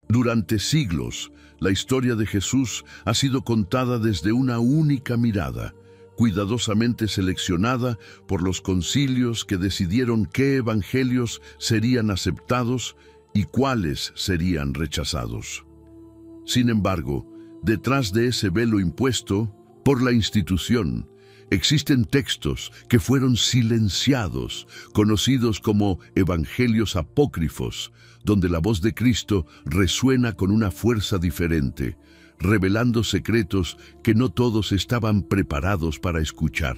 Durante siglos, la historia de Jesús ha sido contada desde una única mirada, cuidadosamente seleccionada por los concilios que decidieron qué evangelios serían aceptados y cuáles serían rechazados. Sin embargo, detrás de ese velo impuesto por la institución, existen textos que fueron silenciados, conocidos como evangelios apócrifos, donde la voz de Cristo resuena con una fuerza diferente, revelando secretos que no todos estaban preparados para escuchar.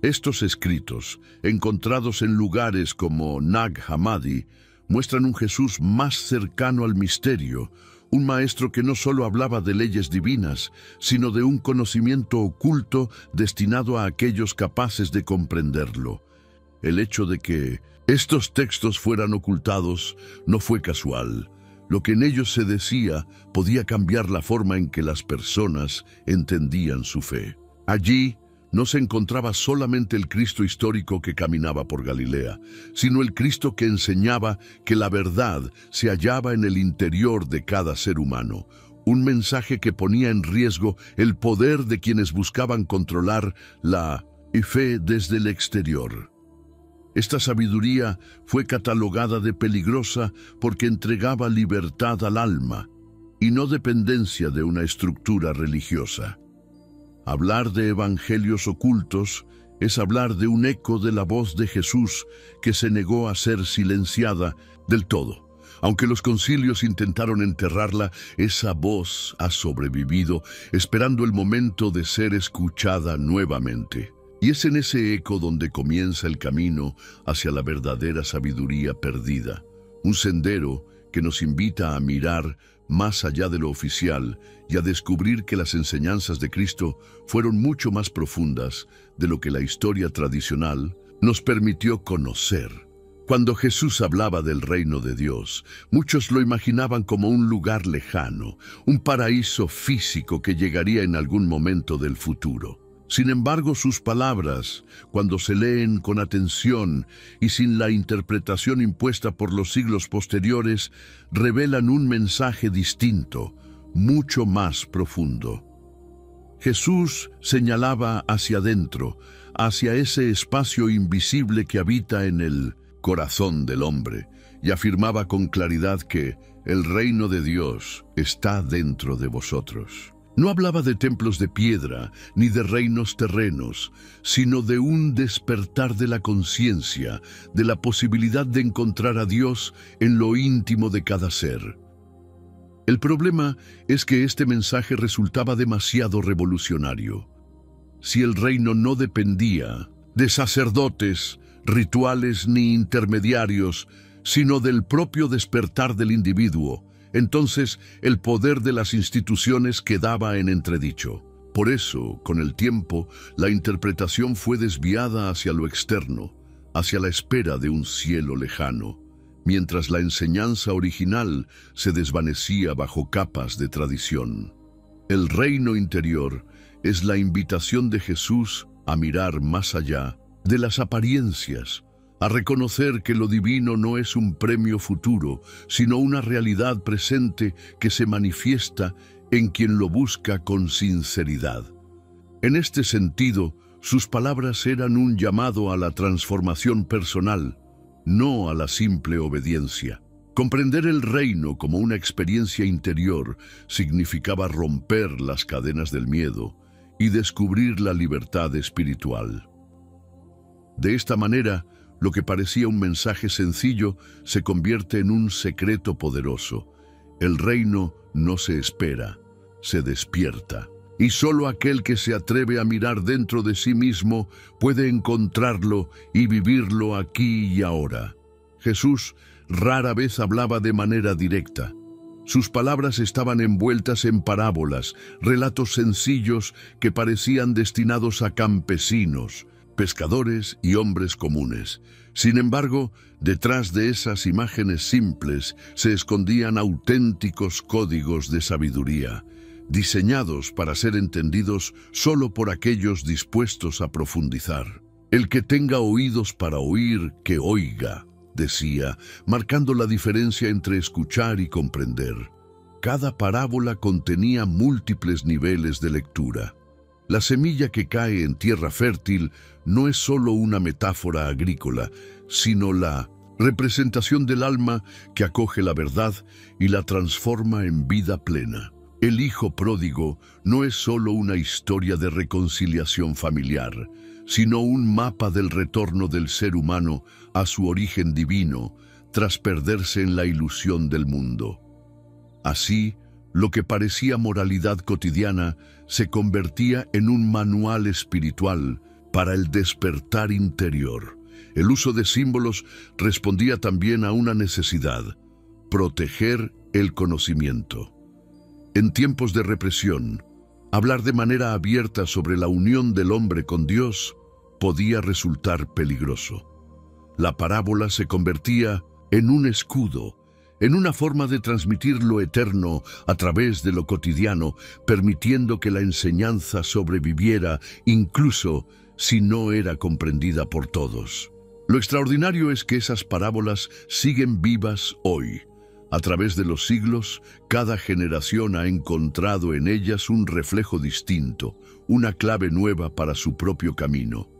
Estos escritos, encontrados en lugares como Nag Hammadi, muestran un Jesús más cercano al misterio, un maestro que no solo hablaba de leyes divinas, sino de un conocimiento oculto destinado a aquellos capaces de comprenderlo. El hecho de que estos textos fueran ocultados no fue casual. Lo que en ellos se decía podía cambiar la forma en que las personas entendían su fe. Allí no se encontraba solamente el Cristo histórico que caminaba por Galilea, sino el Cristo que enseñaba que la verdad se hallaba en el interior de cada ser humano, un mensaje que ponía en riesgo el poder de quienes buscaban controlar la fe desde el exterior. Esta sabiduría fue catalogada de peligrosa porque entregaba libertad al alma y no dependencia de una estructura religiosa. Hablar de evangelios ocultos es hablar de un eco de la voz de Jesús que se negó a ser silenciada del todo. Aunque los concilios intentaron enterrarla, esa voz ha sobrevivido, esperando el momento de ser escuchada nuevamente. Y es en ese eco donde comienza el camino hacia la verdadera sabiduría perdida, un sendero que nos invita a mirar más allá de lo oficial y a descubrir que las enseñanzas de Cristo fueron mucho más profundas de lo que la historia tradicional nos permitió conocer. Cuando Jesús hablaba del reino de Dios, muchos lo imaginaban como un lugar lejano, un paraíso físico que llegaría en algún momento del futuro. Sin embargo, sus palabras, cuando se leen con atención y sin la interpretación impuesta por los siglos posteriores, revelan un mensaje distinto, mucho más profundo. Jesús señalaba hacia adentro, hacia ese espacio invisible que habita en el corazón del hombre, y afirmaba con claridad que el reino de Dios está dentro de vosotros. No hablaba de templos de piedra ni de reinos terrenos, sino de un despertar de la conciencia, de la posibilidad de encontrar a Dios en lo íntimo de cada ser. El problema es que este mensaje resultaba demasiado revolucionario. Si el reino no dependía de sacerdotes, rituales ni intermediarios, sino del propio despertar del individuo, entonces el poder de las instituciones quedaba en entredicho. Por eso, con el tiempo, la interpretación fue desviada hacia lo externo, hacia la espera de un cielo lejano, mientras la enseñanza original se desvanecía bajo capas de tradición. El reino interior es la invitación de Jesús a mirar más allá de las apariencias, a reconocer que lo divino no es un premio futuro, sino una realidad presente que se manifiesta en quien lo busca con sinceridad. En este sentido, sus palabras eran un llamado a la transformación personal, no a la simple obediencia. Comprender el reino como una experiencia interior significaba romper las cadenas del miedo y descubrir la libertad espiritual. De esta manera, lo que parecía un mensaje sencillo se convierte en un secreto poderoso. El reino no se espera, se despierta. Y solo aquel que se atreve a mirar dentro de sí mismo puede encontrarlo y vivirlo aquí y ahora. Jesús rara vez hablaba de manera directa. Sus palabras estaban envueltas en parábolas, relatos sencillos que parecían destinados a campesinos, pescadores y hombres comunes. Sin embargo, detrás de esas imágenes simples se escondían auténticos códigos de sabiduría, diseñados para ser entendidos solo por aquellos dispuestos a profundizar. El que tenga oídos para oír, que oiga, decía, marcando la diferencia entre escuchar y comprender. cada parábola contenía múltiples niveles de lectura. La semilla que cae en tierra fértil no es solo una metáfora agrícola, sino la representación del alma que acoge la verdad y la transforma en vida plena. El hijo pródigo no es solo una historia de reconciliación familiar, sino un mapa del retorno del ser humano a su origen divino, tras perderse en la ilusión del mundo. Así, lo que parecía moralidad cotidiana se convertía en un manual espiritual para el despertar interior. El uso de símbolos respondía también a una necesidad: proteger el conocimiento. En tiempos de represión, hablar de manera abierta sobre la unión del hombre con Dios podía resultar peligroso. La parábola se convertía en un escudo, en una forma de transmitir lo eterno a través de lo cotidiano, permitiendo que la enseñanza sobreviviera incluso si no era comprendida por todos. Lo extraordinario es que esas parábolas siguen vivas hoy. A través de los siglos, cada generación ha encontrado en ellas un reflejo distinto, una clave nueva para su propio camino.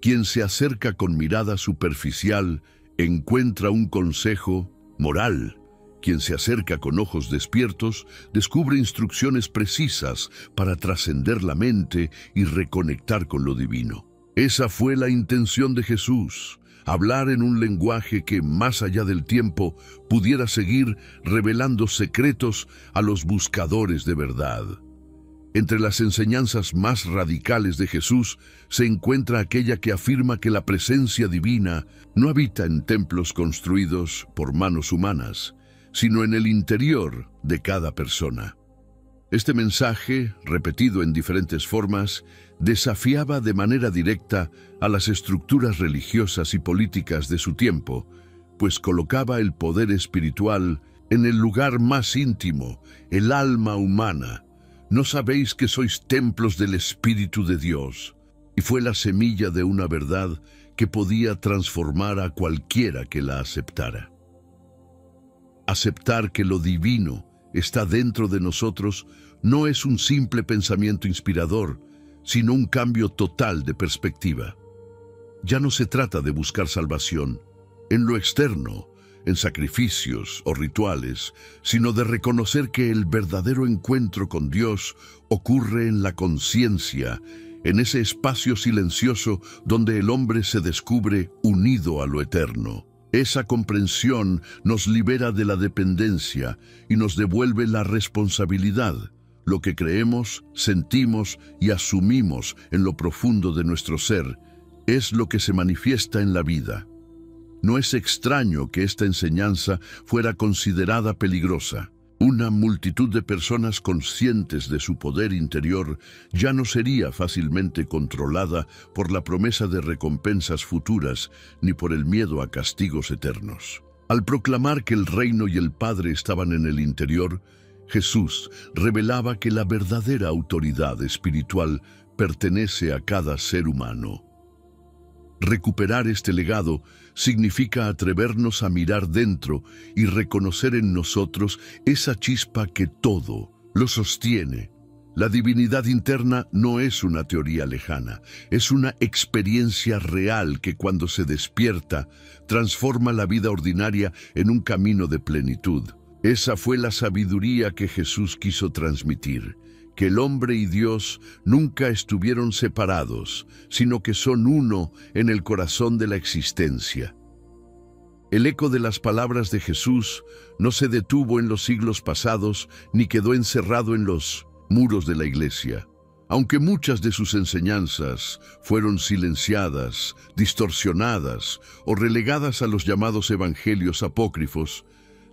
Quien se acerca con mirada superficial encuentra un consejo moral. Quien se acerca con ojos despiertos descubre instrucciones precisas para trascender la mente y reconectar con lo divino. Esa fue la intención de Jesús: hablar en un lenguaje que, más allá del tiempo, pudiera seguir revelando secretos a los buscadores de verdad. Entre las enseñanzas más radicales de Jesús se encuentra aquella que afirma que la presencia divina no habita en templos construidos por manos humanas, sino en el interior de cada persona. Este mensaje, repetido en diferentes formas, desafiaba de manera directa a las estructuras religiosas y políticas de su tiempo, pues colocaba el poder espiritual en el lugar más íntimo, el alma humana. ¿No sabéis que sois templos del Espíritu de Dios? Y fue la semilla de una verdad que podía transformar a cualquiera que la aceptara. Aceptar que lo divino está dentro de nosotros no es un simple pensamiento inspirador, sino un cambio total de perspectiva. Ya no se trata de buscar salvación en lo externo, en sacrificios o rituales, sino de reconocer que el verdadero encuentro con Dios ocurre en la conciencia, en ese espacio silencioso donde el hombre se descubre unido a lo eterno. Esa comprensión nos libera de la dependencia y nos devuelve la responsabilidad. Lo que creemos, sentimos y asumimos en lo profundo de nuestro ser es lo que se manifiesta en la vida. No es extraño que esta enseñanza fuera considerada peligrosa. Una multitud de personas conscientes de su poder interior ya no sería fácilmente controlada por la promesa de recompensas futuras ni por el miedo a castigos eternos. Al proclamar que el reino y el Padre estaban en el interior, Jesús revelaba que la verdadera autoridad espiritual pertenece a cada ser humano. Recuperar este legado significa atrevernos a mirar dentro y reconocer en nosotros esa chispa que todo lo sostiene. La divinidad interna no es una teoría lejana, es una experiencia real que, cuando se despierta, transforma la vida ordinaria en un camino de plenitud. Esa fue la sabiduría que Jesús quiso transmitir: que el hombre y Dios nunca estuvieron separados, sino que son uno en el corazón de la existencia. El eco de las palabras de Jesús no se detuvo en los siglos pasados ni quedó encerrado en los muros de la iglesia. Aunque muchas de sus enseñanzas fueron silenciadas, distorsionadas o relegadas a los llamados evangelios apócrifos,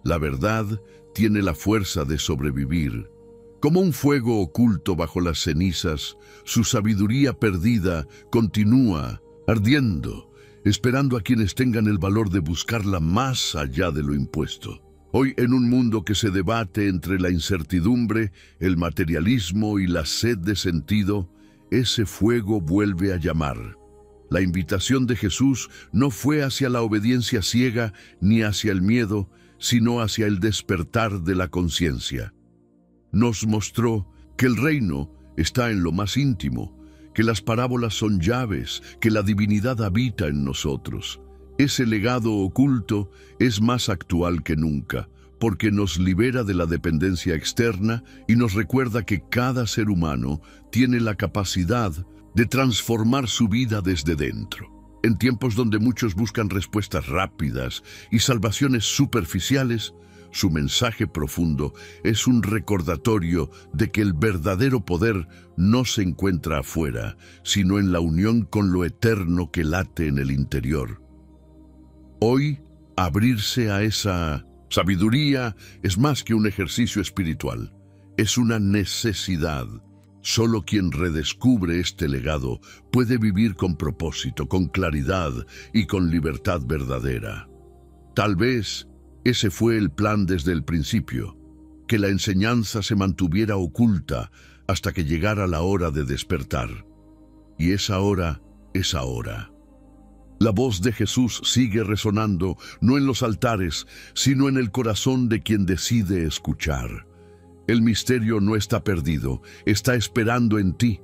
la verdad tiene la fuerza de sobrevivir. Como un fuego oculto bajo las cenizas, su sabiduría perdida continúa ardiendo, esperando a quienes tengan el valor de buscarla más allá de lo impuesto. Hoy, en un mundo que se debate entre la incertidumbre, el materialismo y la sed de sentido, ese fuego vuelve a llamar. La invitación de Jesús no fue hacia la obediencia ciega ni hacia el miedo, sino hacia el despertar de la conciencia. Nos mostró que el reino está en lo más íntimo, que las parábolas son llaves, que la divinidad habita en nosotros. Ese legado oculto es más actual que nunca, porque nos libera de la dependencia externa y nos recuerda que cada ser humano tiene la capacidad de transformar su vida desde dentro. En tiempos donde muchos buscan respuestas rápidas y salvaciones superficiales, su mensaje profundo es un recordatorio de que el verdadero poder no se encuentra afuera, sino en la unión con lo eterno que late en el interior. Hoy, abrirse a esa sabiduría es más que un ejercicio espiritual, es una necesidad. Solo quien redescubre este legado puede vivir con propósito, con claridad y con libertad verdadera. Tal vez ese fue el plan desde el principio, que la enseñanza se mantuviera oculta hasta que llegara la hora de despertar. Y esa hora es ahora. La voz de Jesús sigue resonando, no en los altares, sino en el corazón de quien decide escuchar. El misterio no está perdido, está esperando en ti.